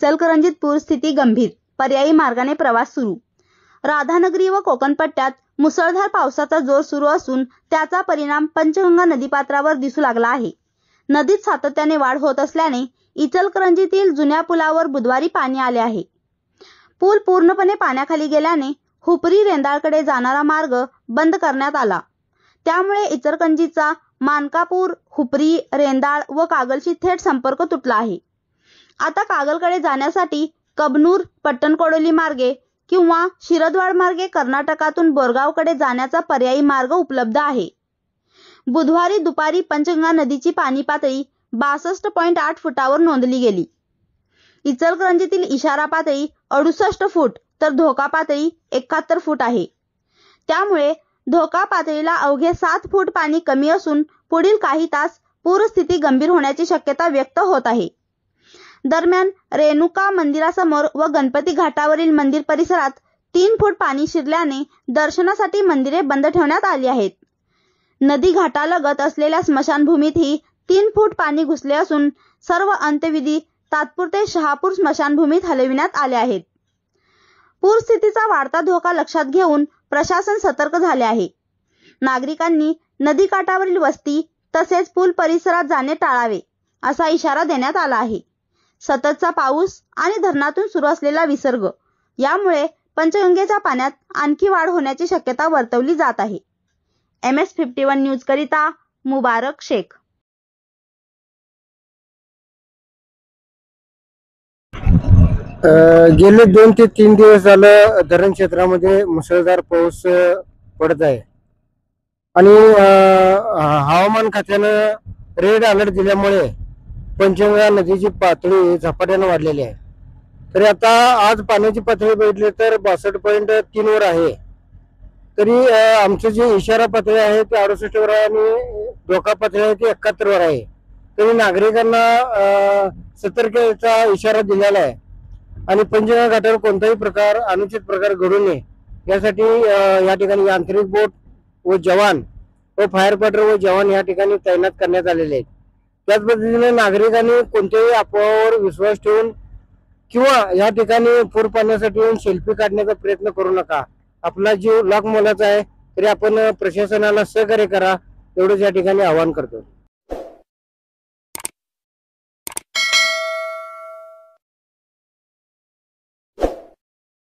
इचलकरंजीत पूरस्थिती गंभीर, पर्यायी मार्गाने प्रवास सुरू। राधानगरी व कोकण पट्ट्यात मुसळधार पावसाचा जोर सुरू असून त्याचा परिणाम पंचगंगा नदीपात्रावर दिसू लागला आहे। नदीत सातत्याने वाढ होत असल्याने इचलकरंजीतील जुन्या पुलावर बुधवारी पाणी आले आहे। पूल पूर्णपणे पाण्याखाली गेल्याने हुपरी रेंदाळकडे जाणारा मार्ग बंद करण्यात आला। त्यामुळे इचलकरंजीचा मानकापूर, हुपरी, रेंदाळ व कागलशी थेट संपर्क तुटला आहे। आता कागलकडे जाण्यासाठी कबनूर, पट्टणकोडोली मार्गे किंवा शिरदवाड मार्गे कर्नाटकातून बोरगावकडे जाण्याचा पर्यायी मार्ग उपलब्ध आहे। बुधवारी दुपारी पंचगंगा नदीची पाणी पातळी 62.8 फुटावर नोंदली गेली। इचलकरंजीतील इशारा पातळी 68 फूट तर धोका पातळी 71 फूट आहे। त्यामुळे धोका पातळीला अवघे 7 फूट पाणी कमी असून पुढील काही तास पूरस्थिती गंभीर होण्याची शक्यता व्यक्त होत आहे। दरम्यान रेणुका मंदिरासमोर व गणपती घाटावरील मंदिर परिसरात 3 फूट पाणी शिरल्याने दर्शनासाठी मंदिरे बंद ठेवण्यात आली आहेत। नदी घाटालगत असलेल्या स्मशानभूमीतही 3 फूट पाणी घुसले असून सर्व अंत्यविधी तात्पुरते शहापूर स्मशानभूमीत हलविण्यात आले आहेत। पूरस्थितीचा वाढता धोका लक्षात घेऊन प्रशासन सतर्क झाले आहे। नागरिकांनी नदीकाठावरील वस्ती तसेच पूल परिसरात जाणे टाळावे असा इशारा देण्यात आला आहे। सततचा पाऊस आणि धरणातून सुरू असलेला विसर्ग यामुळे पंचगंगेच्या पाण्यात आणखी वाढ होण्याची शक्यता वर्तवली जात आहे। MS51 न्यूज करिता मुबारक शेख। गेले 2 ते 3 दिवस झालं धरण क्षेत्रामध्ये मुसळधार पाऊस पडत आहे आणि हवामान खात्यानं रेड अलर्ट दिल्यामुळे पंचगंगा नदीची पातळी झपाट्याने वाढलेली आहे। तरी आता आज पाण्याची पातळी बघितली तर 62.3 वर आहे। तरी आमचं जे इशारा पातळी आहे ते 68 वर आहे आणि धोका पातळी आहे ती 71 वर आहे। तरी नागरिकांना सतर्कतेचा इशारा दिलेला आहे आणि पंचगंगा घाटावर कोणताही प्रकार अनुचित प्रकार घडू नये यासाठी या ठिकाणी यांत्रिक बोट व जवान व फायर फायटर व जवान या ठिकाणी तैनात करण्यात आलेले आहेत। त्याच पद्धतीने नागरिकांनी कोणत्याही अफवावर विश्वास ठेवून किंवा या ठिकाणी पूर पाण्यासाठी येऊन सेल्फी काढण्याचा प्रयत्न करू नका। आपला जीव लाख मोलाचा आहे तरी आपण प्रशासनाला सहकार्य करा एवढंच या ठिकाणी आवाहन करतो।